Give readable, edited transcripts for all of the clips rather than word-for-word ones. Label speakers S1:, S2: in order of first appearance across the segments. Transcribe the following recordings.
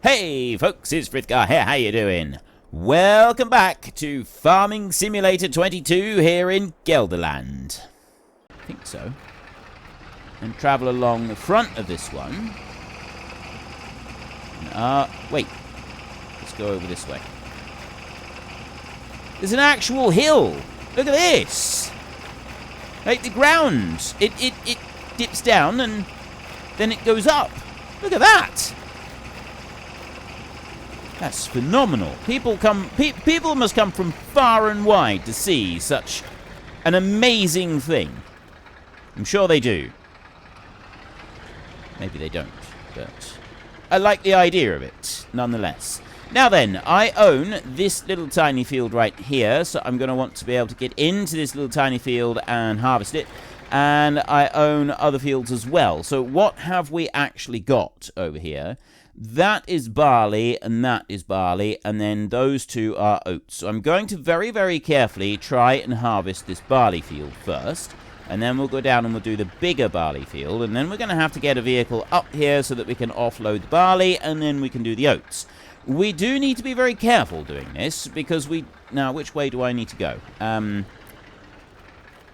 S1: Hey folks, it's Frithgar here, how you doing? Welcome back to Farming Simulator 22 here in Gelderland. I think so. And travel along the front of this one. Wait. Let's go over this way. There's an actual hill. Look at this. Like the ground. It dips down and then it goes up. Look at that. That's phenomenal. People must come from far and wide to see such an amazing thing. I'm sure they do. Maybe they don't, but I like the idea of it, nonetheless. Now then, I own this little tiny field right here, so I'm going to want to be able to get into this little tiny field and harvest it. And I own other fields as well. So what have we actually got over here? That is barley, and that is barley, and then those two are oats. So I'm going to very, very carefully try and harvest this barley field first, and then we'll go down and we'll do the bigger barley field, and then we're going to have to get a vehicle up here so that we can offload the barley, and then we can do the oats. We do need to be very careful doing this, because now, which way do I need to go?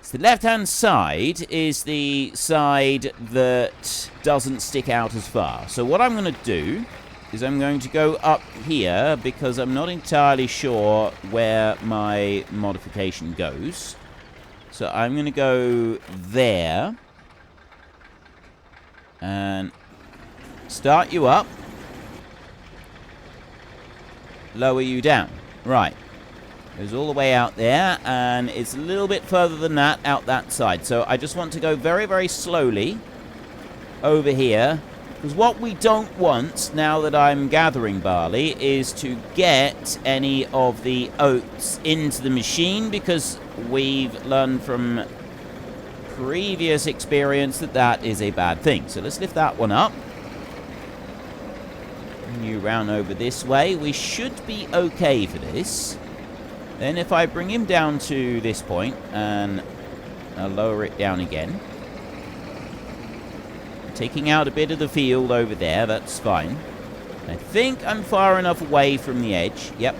S1: So the left-hand side is the side that doesn't stick out as far. So what I'm going to do is I'm going to go up here because I'm not entirely sure where my modification goes. So I'm going to go there and start you up, lower you down. Right. Goes all the way out there, and it's a little bit further than that out that side. So I just want to go very, very slowly over here, because what we don't want, now that I'm gathering barley, is to get any of the oats into the machine, because we've learned from previous experience that that is a bad thing. So let's lift that one up. Bring you round over this way. We should be okay for this. Then if I bring him down to this point, and I'll lower it down again. Taking out a bit of the field over there, that's fine. I think I'm far enough away from the edge. Yep.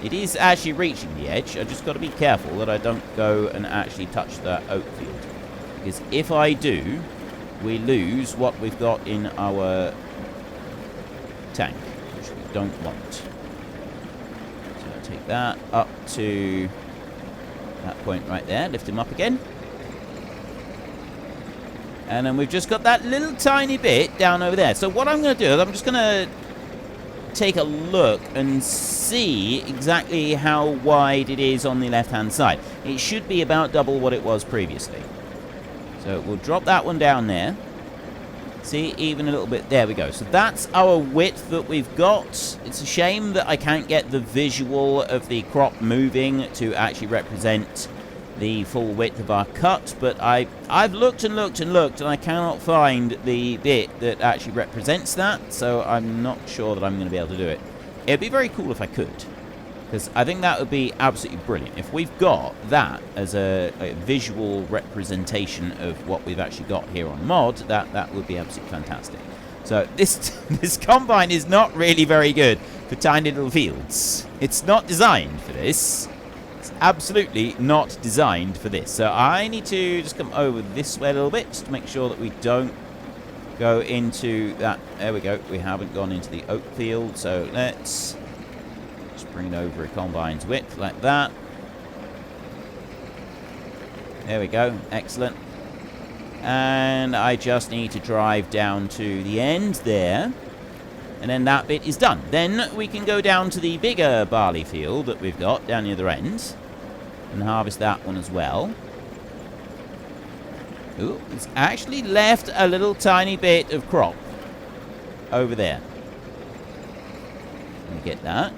S1: It is actually reaching the edge. I just got to be careful that I don't go and actually touch that oat field. Because if I do, we lose what we've got in our tank, which we don't want. Take that up to that point right there. Lift him up again. And then we've just got that little tiny bit down over there. So what I'm going to do is I'm just going to take a look and see exactly how wide it is on the left-hand side. It should be about double what it was previously. So we'll drop that one down there. See, even a little bit. There we go. So that's our width that we've got. It's a shame that I can't get the visual of the crop moving to actually represent the full width of our cut. But I've looked and looked and looked, and I cannot find the bit that actually represents that. So I'm not sure that I'm going to be able to do it. It'd be very cool if I could, because I think that would be absolutely brilliant. If we've got that as a visual representation of what we've actually got here on mod, that would be absolutely fantastic. So this combine is not really very good for tiny little fields. It's not designed for this. It's absolutely not designed for this. So I need to just come over this way a little bit, just to make sure that we don't go into that. There we go. We haven't gone into the oat field, so let's bring it over a combine's width like that. There we go. Excellent. And I just need to drive down to the end there. And then that bit is done. Then we can go down to the bigger barley field that we've got down the other end and harvest that one as well. Ooh, it's actually left a little tiny bit of crop over there. Let me get that.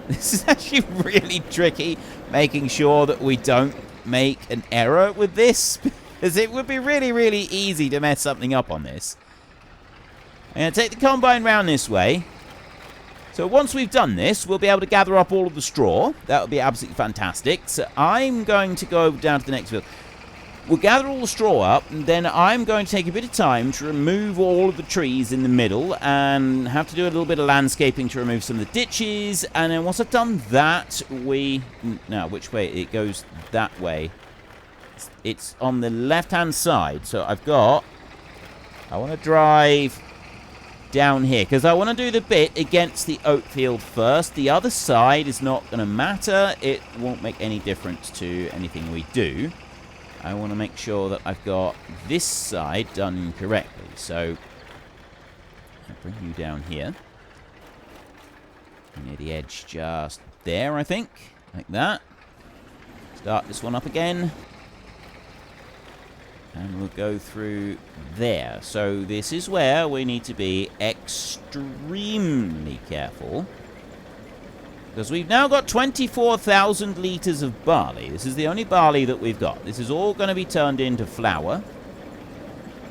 S1: This is actually really tricky, making sure that we don't make an error with this, because it would be really, really easy to mess something up on this. I'm going to take the combine round this way. So once we've done this, we'll be able to gather up all of the straw. That would be absolutely fantastic. So I'm going to go down to the next field. We'll gather all the straw up, and then I'm going to take a bit of time to remove all of the trees in the middle and have to do a little bit of landscaping to remove some of the ditches. And then once I've done that, now, which way? It goes that way. It's on the left-hand side. So I want to drive down here because I want to do the bit against the oat field first. The other side is not going to matter. It won't make any difference to anything we do. I want to make sure that I've got this side done correctly. So I'll bring you down here. Near the edge just there, I think. Like that. Start this one up again. And we'll go through there. So this is where we need to be extremely careful. Because we've now got 24,000 litres of barley. This is the only barley that we've got. This is all going to be turned into flour.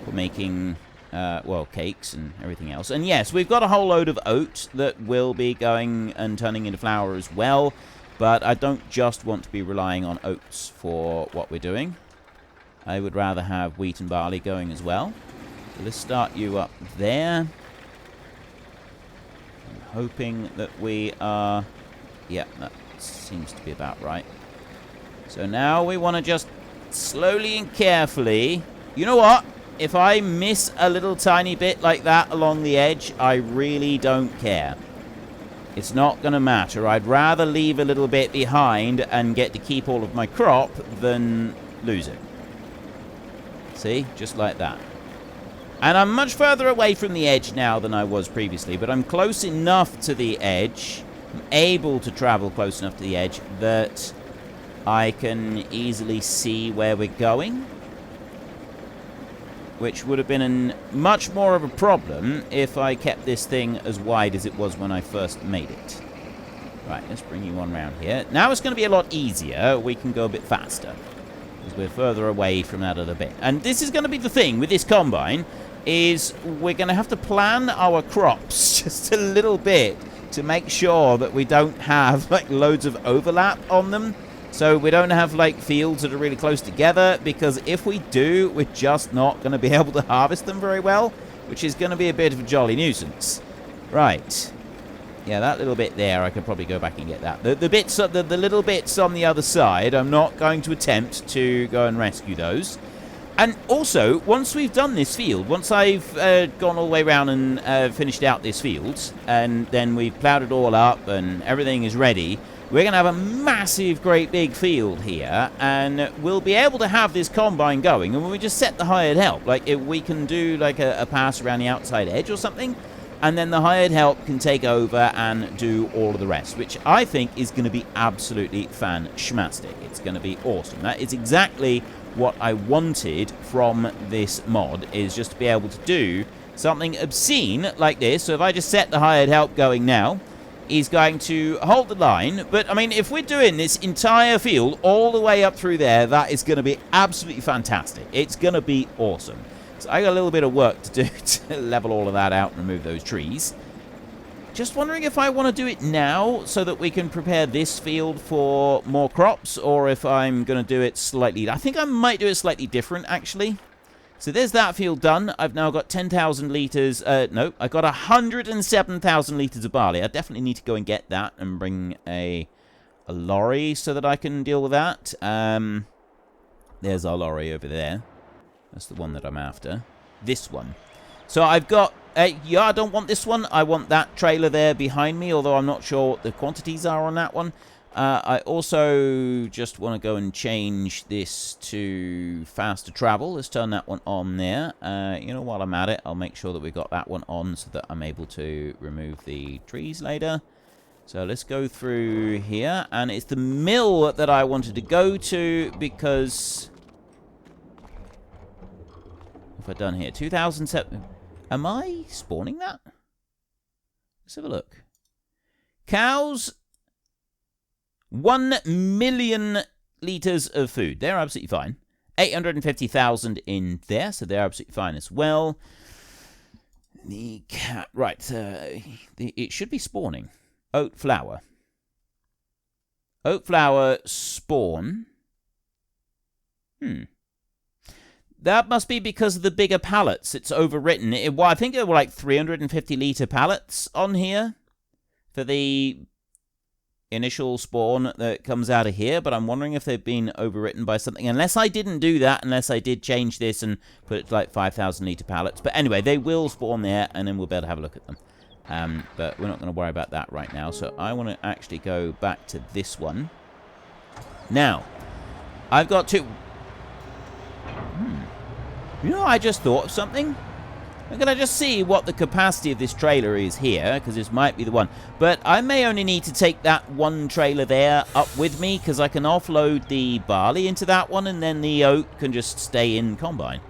S1: For making, well, cakes and everything else. And yes, we've got a whole load of oat that will be going and turning into flour as well. But I don't just want to be relying on oats for what we're doing. I would rather have wheat and barley going as well. So let's start you up there. I'm hoping that we are... Yeah, that seems to be about right. So now we want to just slowly and carefully... You know what? If I miss a little tiny bit like that along the edge, I really don't care. It's not going to matter. I'd rather leave a little bit behind and get to keep all of my crop than lose it. See? Just like that. And I'm much further away from the edge now than I was previously, but I'm close enough to the edge, I'm able to travel close enough to the edge that I can easily see where we're going. Which would have been much more of a problem if I kept this thing as wide as it was when I first made it. Right, let's bring you on round here. Now it's going to be a lot easier. We can go a bit faster. Because we're further away from that other bit. And this is going to be the thing with this combine, is we're going to have to plan our crops just a little bit to make sure that we don't have like loads of overlap on them. So we don't have like fields that are really close together, because if we do, we're just not going to be able to harvest them very well, which is going to be a bit of a jolly nuisance. Right. Yeah, that little bit there, I could probably go back and get that. The little bits on the other side, I'm not going to attempt to go and rescue those. And also, once we've done this field, once I've gone all the way around and finished out this field, and then we've ploughed it all up and everything is ready, we're going to have a massive, great big field here, and we'll be able to have this combine going, and when we just set the hired help, like if we can do like a pass around the outside edge or something, and then the hired help can take over and do all of the rest, which I think is going to be absolutely fan-schmastic. It's going to be awesome. That is exactly what I wanted from this mod, is just to be able to do something obscene like this. So if I just set the hired help going now, he's going to hold the line. But, I mean, if we're doing this entire field all the way up through there, that is going to be absolutely fantastic. It's going to be awesome. So I got a little bit of work to do to level all of that out and remove those trees. Just wondering if I want to do it now so that we can prepare this field for more crops, or if I'm going to do it slightly... I think I might do it slightly different, actually. So there's that field done. I've now got 10,000 litres... no, I've got 107,000 litres of barley. I definitely need to go and get that and bring a lorry so that I can deal with that. There's our lorry over there. That's the one that I'm after. This one. So I've got... yeah, I don't want this one. I want that trailer there behind me, although I'm not sure what the quantities are on that one. I also just want to go and change this to faster travel. Let's turn that one on there. You know, while I'm at it, I'll make sure that we've got that one on so that I'm able to remove the trees later. So let's go through here. And it's the mill that I wanted to go to because... What have I done here? 2007... Am I spawning that? Let's have a look. Cows... 1 million litres of food. They're absolutely fine. 850,000 in there, so they're absolutely fine as well. The cat... Right, it should be spawning. Oat flour. Oat flour spawn. That must be because of the bigger pallets. It's overwritten. Well, I think there were like 350-litre pallets on here for the initial spawn that comes out of here, but I'm wondering if they've been overwritten by something. Unless I didn't do that, unless I did change this and put it to like 5,000-litre pallets. But anyway, they will spawn there, and then we'll be able to have a look at them. But we're not going to worry about that right now. So I want to actually go back to this one. Now, I've got to... You know, I just thought of something. I'm going to just see what the capacity of this trailer is here, because this might be the one. But I may only need to take that one trailer there up with me, because I can offload the barley into that one, and then the oat can just stay in combine.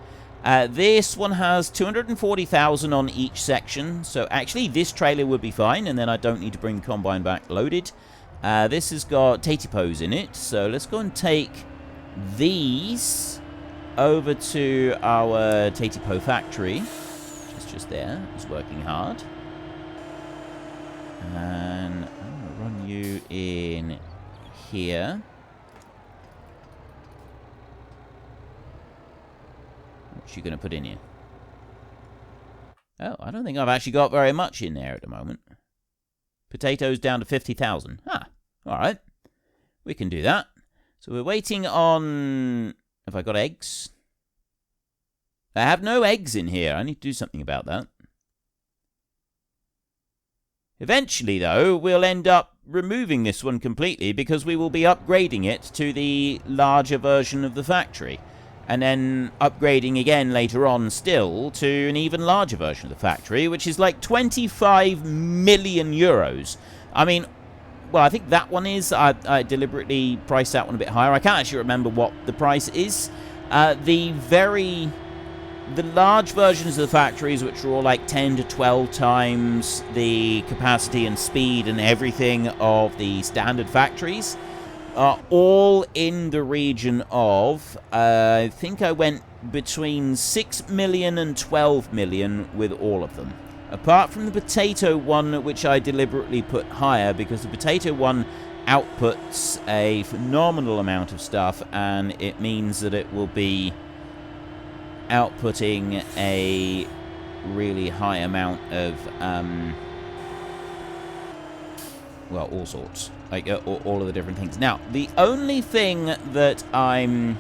S1: This one has 240,000 on each section, so actually this trailer would be fine, and then I don't need to bring combine back loaded. This has got Tatipos in it, so let's go and take these over to our Tatipo factory, which is just there. It's working hard. And I'm going to run you in here. What you going to put in here? Oh, I don't think I've actually got very much in there at the moment. Potatoes down to 50,000. Ah, all right. We can do that. So we're waiting on... Have I got eggs? I have no eggs in here. I need to do something about that. Eventually, though, we'll end up removing this one completely because we will be upgrading it to the larger version of the factory. And then upgrading again later on still to an even larger version of the factory, which is like 25 million euros. I mean... Well, I think that one is. I deliberately priced that one a bit higher. I can't actually remember what the price is. The large versions of the factories, which are all like 10 to 12 times the capacity and speed and everything of the standard factories, are all in the region of, I think I went between 6 million and 12 million with all of them. Apart from the potato one, which I deliberately put higher, because the potato one outputs a phenomenal amount of stuff, and it means that it will be outputting a really high amount of, well, all sorts. Like, all of the different things. Now, the only thing that I'm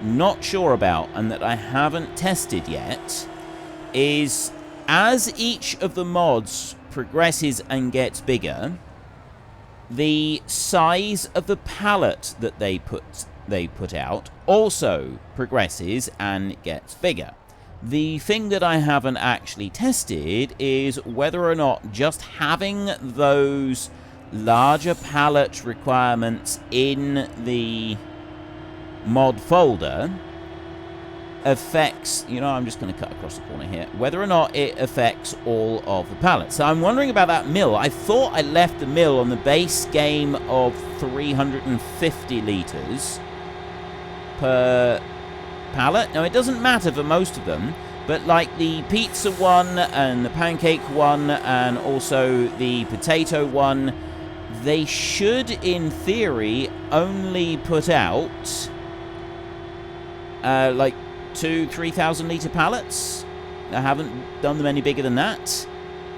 S1: not sure about, and that I haven't tested yet, is... As each of the mods progresses and gets bigger, the size of the pallet that they put out also progresses and gets bigger. The thing that I haven't actually tested is whether or not just having those larger pallet requirements in the mod folder affects, you know, I'm just going to cut across the corner here, whether or not it affects all of the pallets. So I'm wondering about that mill. I thought I left the mill on the base game of 350 litres per pallet. Now, it doesn't matter for most of them, but like the pizza one and the pancake one and also the potato one, they should, in theory, only put out like 2,000-3,000 litre pallets. I haven't done them any bigger than that.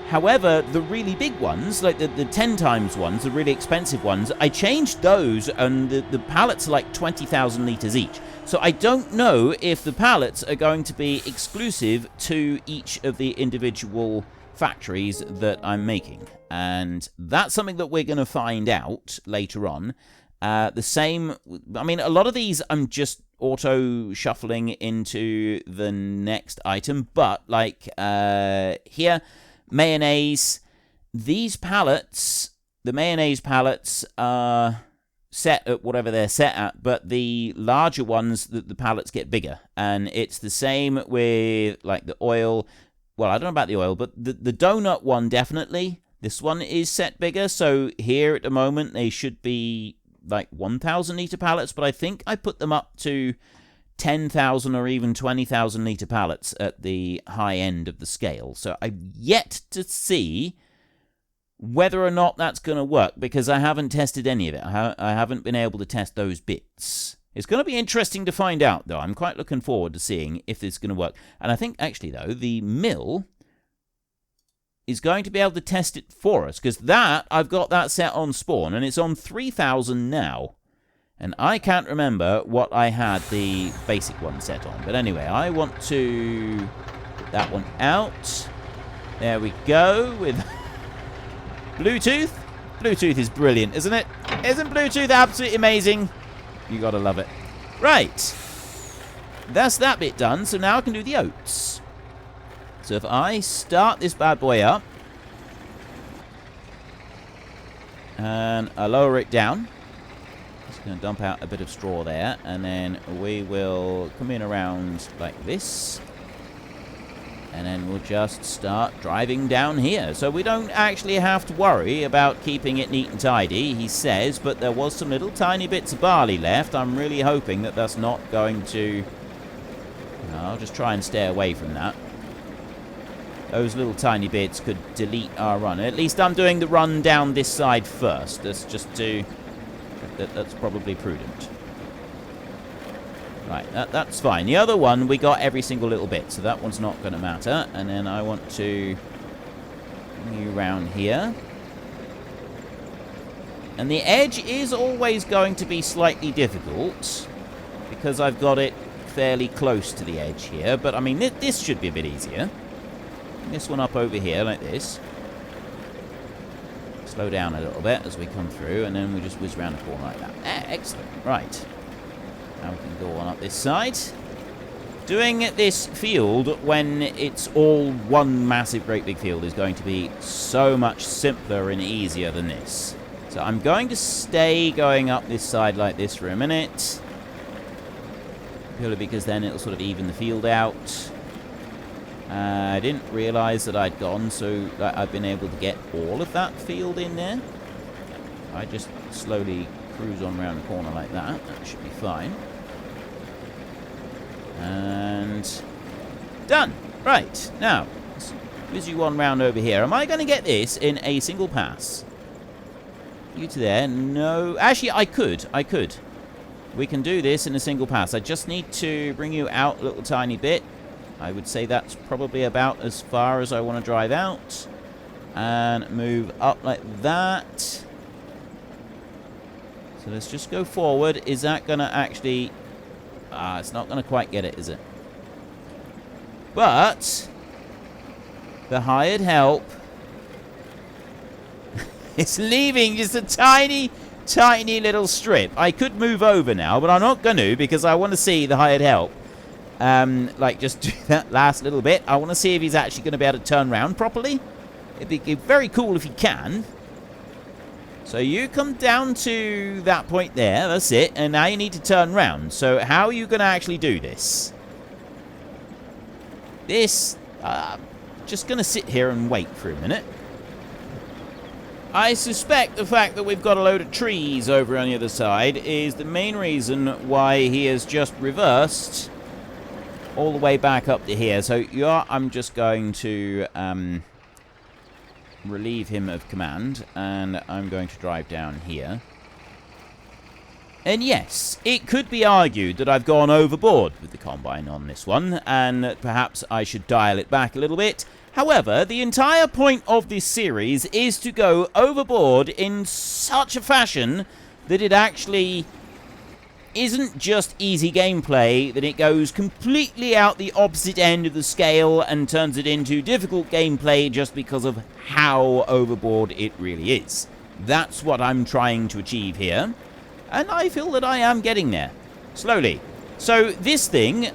S1: However, the really big ones, like the 10 times ones, the really expensive ones, I changed those, and the pallets are like 20,000 litres each. So I don't know if the pallets are going to be exclusive to each of the individual factories that I'm making. And that's something that we're going to find out later on. The same, I mean, a lot of these I'm just auto shuffling into the next item, but like here, mayonnaise, these pallets, the mayonnaise pallets are set at whatever they're set at, but the larger ones, the pallets get bigger. And it's the same with like the oil. Well, I don't know about the oil, but the donut one definitely, this one is set bigger. So here at the moment they should be like 1,000 litre pallets, but I think I put them up to 10,000 or even 20,000 litre pallets at the high end of the scale. So I've yet to see whether or not that's going to work, because I haven't tested any of it. I haven't been able to test those bits. It's going to be interesting to find out, though. I'm quite looking forward to seeing if this is going to work. And I think, actually, though, the mill is going to be able to test it for us, because that, I've got that set on spawn, and it's on 3,000 now. And I can't remember what I had the basic one set on. But anyway, I want to put that one out. There we go with Bluetooth. Bluetooth is brilliant, isn't it? Isn't Bluetooth absolutely amazing? You gotta love it. Right. That's that bit done. So now I can do the oats. So if I start this bad boy up and I lower it down, just going to dump out a bit of straw there, and then we will come in around like this, and then we'll just start driving down here. So we don't actually have to worry about keeping it neat and tidy, he says, but there was some little tiny bits of barley left. I'm really hoping that that's not going to... I'll just try and stay away from that. Those little tiny bits could delete our run. At least I'm doing the run down this side first. That's just to... That's probably prudent. Right, that's fine. The other one, we got every single little bit, so that one's not going to matter. And then I want to bring you around here. And the edge is always going to be slightly difficult, because I've got it fairly close to the edge here. But, I mean, this should be a bit easier. Bring this one up over here, like this. Slow down a little bit as we come through, and then we just whiz around the corner like that. Excellent. Right. Now we can go on up this side. Doing this field when it's all one massive great big field is going to be so much simpler and easier than this. So I'm going to stay going up this side like this for a minute. Purely because then it'll sort of even the field out. I didn't realise that I'd gone, so that I've been able to get all of that field in there. I just slowly cruise on around the corner like that. That should be fine. And done. Right, now, let's whiz you on round over here. Am I going to get this in a single pass? You to there? No. Actually, I could. We can do this in a single pass. I just need to bring you out a little tiny bit. I would say that's probably about as far as I want to drive out. And move up like that. So let's just go forward. Is that going to actually... it's not going to quite get it, is it? But the hired help is leaving just a tiny, tiny little strip. I could move over now, but I'm not going to, because I want to see the hired help. Like, just do that last little bit. I want to see if he's actually going to be able to turn around properly. It'd be very cool if he can. So you come down to that point there. That's it. And now you need to turn around. So how are you going to actually do this? This, just going to sit here and wait for a minute. I suspect the fact that we've got a load of trees over on the other side is the main reason why he has just reversed all the way back up to here. So I'm just going to relieve him of command, and I'm going to drive down here. And yes, it could be argued that I've gone overboard with the combine on this one, and perhaps I should dial it back a little bit. However, the entire point of this series is to go overboard in such a fashion that it actually isn't just easy gameplay, that it goes completely out the opposite end of the scale and turns it into difficult gameplay just because of how overboard it really is. That's what I'm trying to achieve here, and I feel that I am getting there, slowly. So this thing,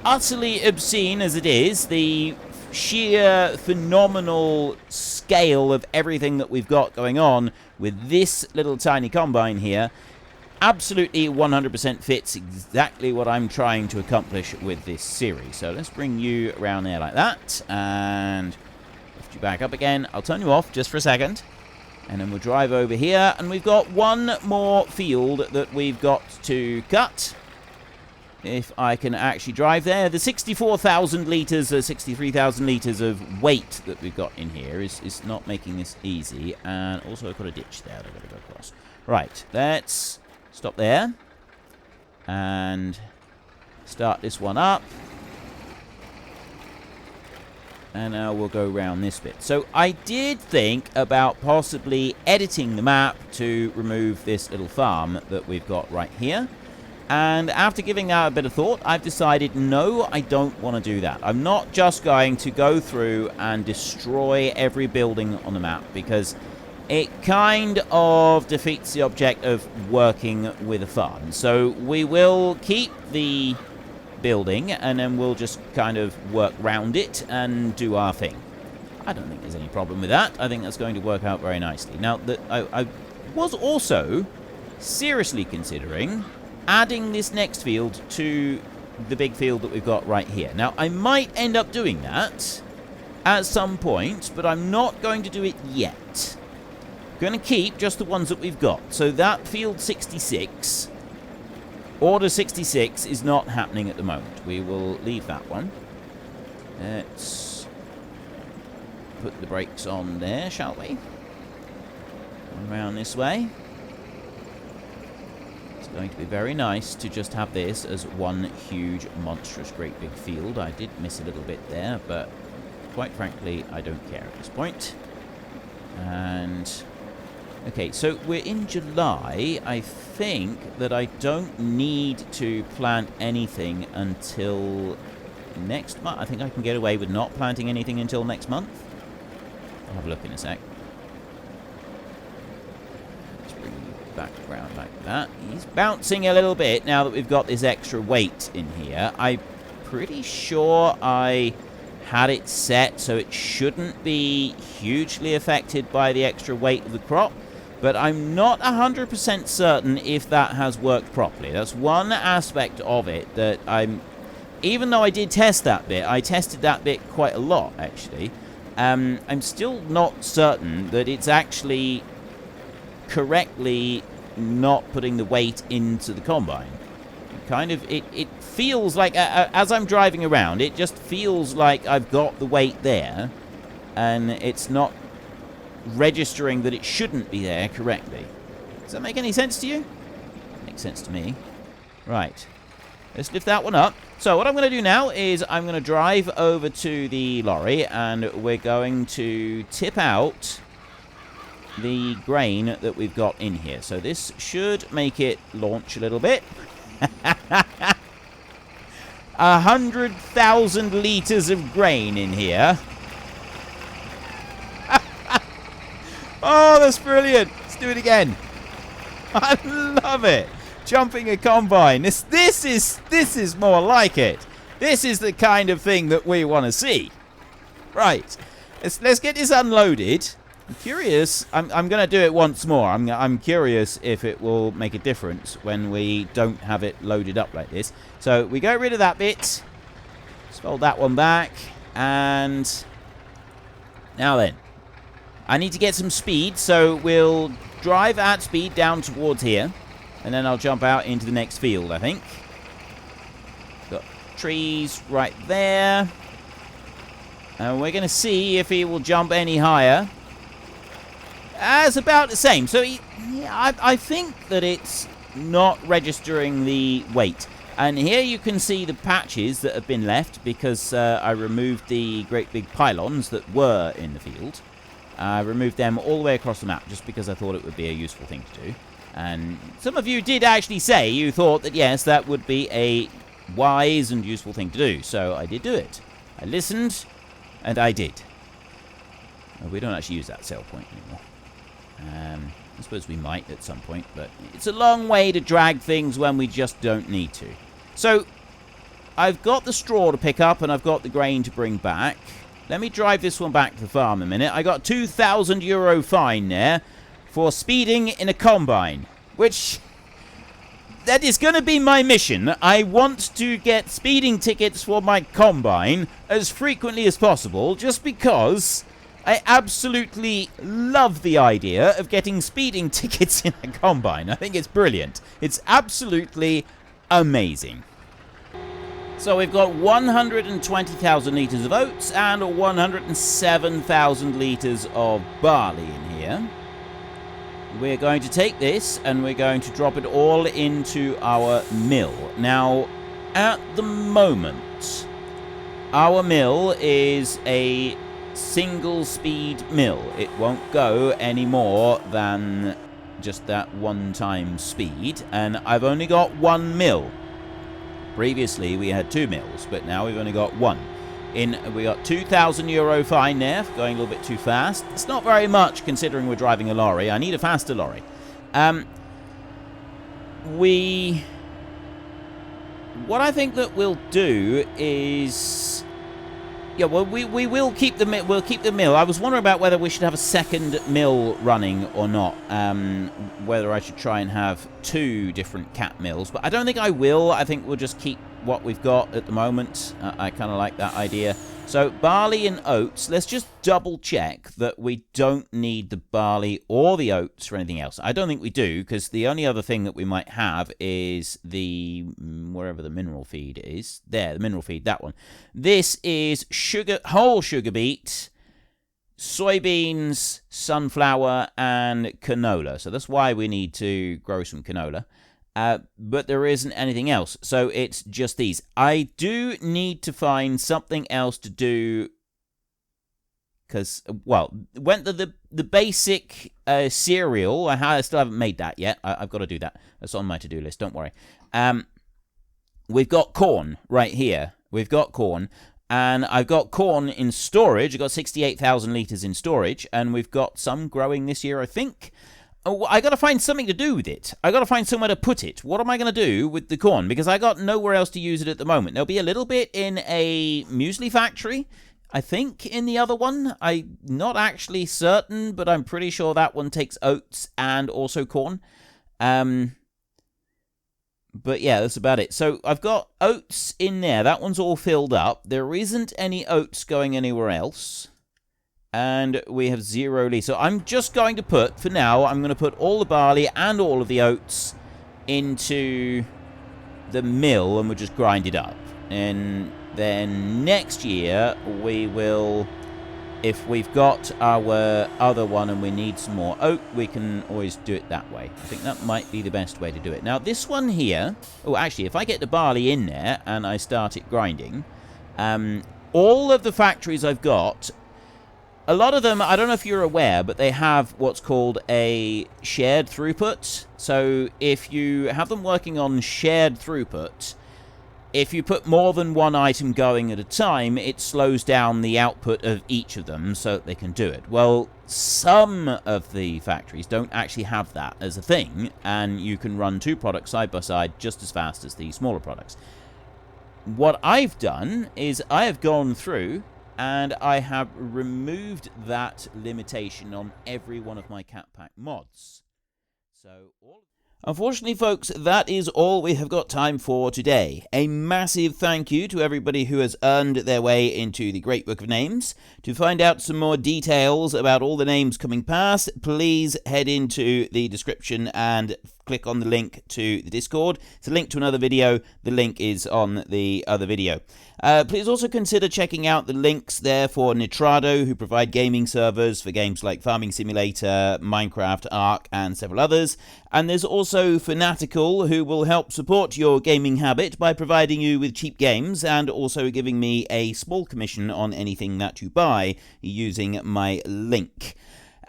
S1: utterly obscene as it is, the sheer phenomenal scale of everything that we've got going on with this little tiny combine here, absolutely 100% fits exactly what I'm trying to accomplish with this series. So let's bring you around there like that, and lift you back up again. I'll turn you off just for a second, and then we'll drive over here, and we've got one more field that we've got to cut. If I can actually drive there. The 64,000 litres, 63,000 litres of weight that we've got in here is not making this easy. And also I've got a ditch there that I've got to go across. Right, let's stop there. And start this one up. And now we'll go around this bit. So I did think about possibly editing the map to remove this little farm that we've got right here. And after giving that a bit of thought, I've decided, no, I don't want to do that. I'm not just going to go through and destroy every building on the map, because it kind of defeats the object of working with a farm. So we will keep the building, and then we'll just kind of work around it and do our thing. I don't think there's any problem with that. I think that's going to work out very nicely. Now, I was also seriously considering adding this next field to the big field that we've got right here. Now, I might end up doing that at some point, but I'm not going to do it yet. I'm going to keep just the ones that we've got. So that field 66, order 66, is not happening at the moment. We will leave that one. Let's put the brakes on there, shall we? Around this way. Going to be very nice to just have this as one huge, monstrous, great big field. I did miss a little bit there, but quite frankly, I don't care at this point. And okay, so we're in July. I think that I don't need to plant anything until next month. I think I can get away with not planting anything until next month. I'll have a look in a sec. Back around like that. He's bouncing a little bit now that we've got this extra weight in here. I'm pretty sure I had it set so it shouldn't be hugely affected by the extra weight of the crop, but I'm not 100% certain if that has worked properly. That's one aspect of it that even though I did test that bit, I tested that bit quite a lot actually, I'm still not certain that it's actually correctly not putting the weight into the combine. It feels like as I'm driving around, it just feels like I've got the weight there and it's not registering that it shouldn't be there correctly. Does that make any sense to you? Makes sense to me. Right, let's lift that one up. So what I'm going to do now is I'm going to drive over to the lorry and we're going to tip out the grain that we've got in here. So this should make it launch a little bit. 100,000 liters of grain in here. Oh, that's brilliant. Let's do it again. I love it. Jumping a combine. This is more like it. This is the kind of thing that we want to see. Right. Let's get this unloaded. I'm curious. I'm going to do it once more. I'm curious if it will make a difference when we don't have it loaded up like this. So we go rid of that bit. Let's fold that one back. And now then, I need to get some speed. So we'll drive at speed down towards here. And then I'll jump out into the next field, I think. Got trees right there. And we're going to see if he will jump any higher. It's about the same. So I think that it's not registering the weight. And here you can see the patches that have been left because I removed the great big pylons that were in the field. I removed them all the way across the map just because I thought it would be a useful thing to do. And some of you did actually say you thought that, yes, that would be a wise and useful thing to do. So I did do it. I listened, and I did. We don't actually use that sell point anymore. I suppose we might at some point, but it's a long way to drag things when we just don't need to. So I've got the straw to pick up, and I've got the grain to bring back. Let me drive this one back to the farm a minute. I got €2,000 fine there for speeding in a combine, which that is going to be my mission. I want to get speeding tickets for my combine as frequently as possible, just because I absolutely love the idea of getting speeding tickets in a combine. I think it's brilliant. It's absolutely amazing. So we've got 120,000 litres of oats and 107,000 litres of barley in here. we're going to take this and we're going to drop it all into our mill. Now, at the moment, our mill is a single-speed mill. It won't go any more than just that one-time speed, and I've only got one mill. Previously, we had 2 mills, but now we've only got one. We got €2,000 fine there for going a little bit too fast. It's not very much considering we're driving a lorry. I need a faster lorry. What I think that we'll do is, yeah, well, we will keep the mill. We'll keep the mill. I was wondering about whether we should have a second mill running or not. Whether I should try and have 2 different cat mills, but I don't think I will. I think we'll just keep what we've got at the moment. I kind of like that idea. So barley and oats, let's just double check that we don't need the barley or the oats for anything else. I don't think we do, because the only other thing that we might have is the, wherever the mineral feed is. There, the mineral feed, that one. This is whole sugar beet, soybeans, sunflower, and canola. So that's why we need to grow some canola. But there isn't anything else, so it's just these. I do need to find something else to do, because, well, went the basic cereal. I still haven't made that yet. I've got to do that. That's on my to-do list, don't worry. We've got corn right here. We've got corn, and I've got corn in storage. I've got 68,000 litres in storage, and we've got some growing this year, I think. Oh, I got to find something to do with it. I got to find somewhere to put it. What am I going to do with the corn? Because I got nowhere else to use it at the moment. There'll be a little bit in a muesli factory, I think, in the other one. I'm not actually certain, but I'm pretty sure that one takes oats and also corn. But yeah, that's about it. So I've got oats in there. That one's all filled up. There isn't any oats going anywhere else. And we have 0 leaves. So I'm just going to put, for now, I'm going to put all the barley and all of the oats into the mill, and we'll just grind it up. And then next year, we will, if we've got our other one and we need some more oat, we can always do it that way. I think that might be the best way to do it. Now, this one here, oh, actually, if I get the barley in there and I start it grinding, all of the factories I've got, a lot of them, I don't know if you're aware, but they have what's called a shared throughput. So if you have them working on shared throughput, if you put more than one item going at a time, it slows down the output of each of them so that they can do it. Well, some of the factories don't actually have that as a thing, and you can run 2 products side by side just as fast as the smaller products. What I've done is I have gone through and I have removed that limitation on every one of my Cat Pack mods. Unfortunately, folks, that is all we have got time for today. A massive thank you to everybody who has earned their way into the Great Book of Names. To find out some more details about all the names coming past, please head into the description and click on the link to the Discord. It's a link to another video. The link is on the other video. Please also consider checking out the links there for Nitrado, who provide gaming servers for games like Farming Simulator, Minecraft, Ark, and several others. And there's also Fanatical, who will help support your gaming habit by providing you with cheap games and also giving me a small commission on anything that you buy using my link.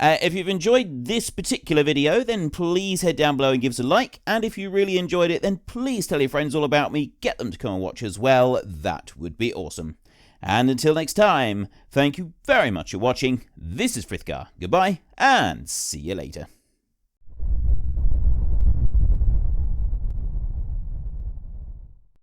S1: If you've enjoyed this particular video, then please head down below and give us a like. And if you really enjoyed it, then please tell your friends all about me. Get them to come and watch as well. That would be awesome. And until next time, thank you very much for watching. This is Frithgar. Goodbye, and see you later.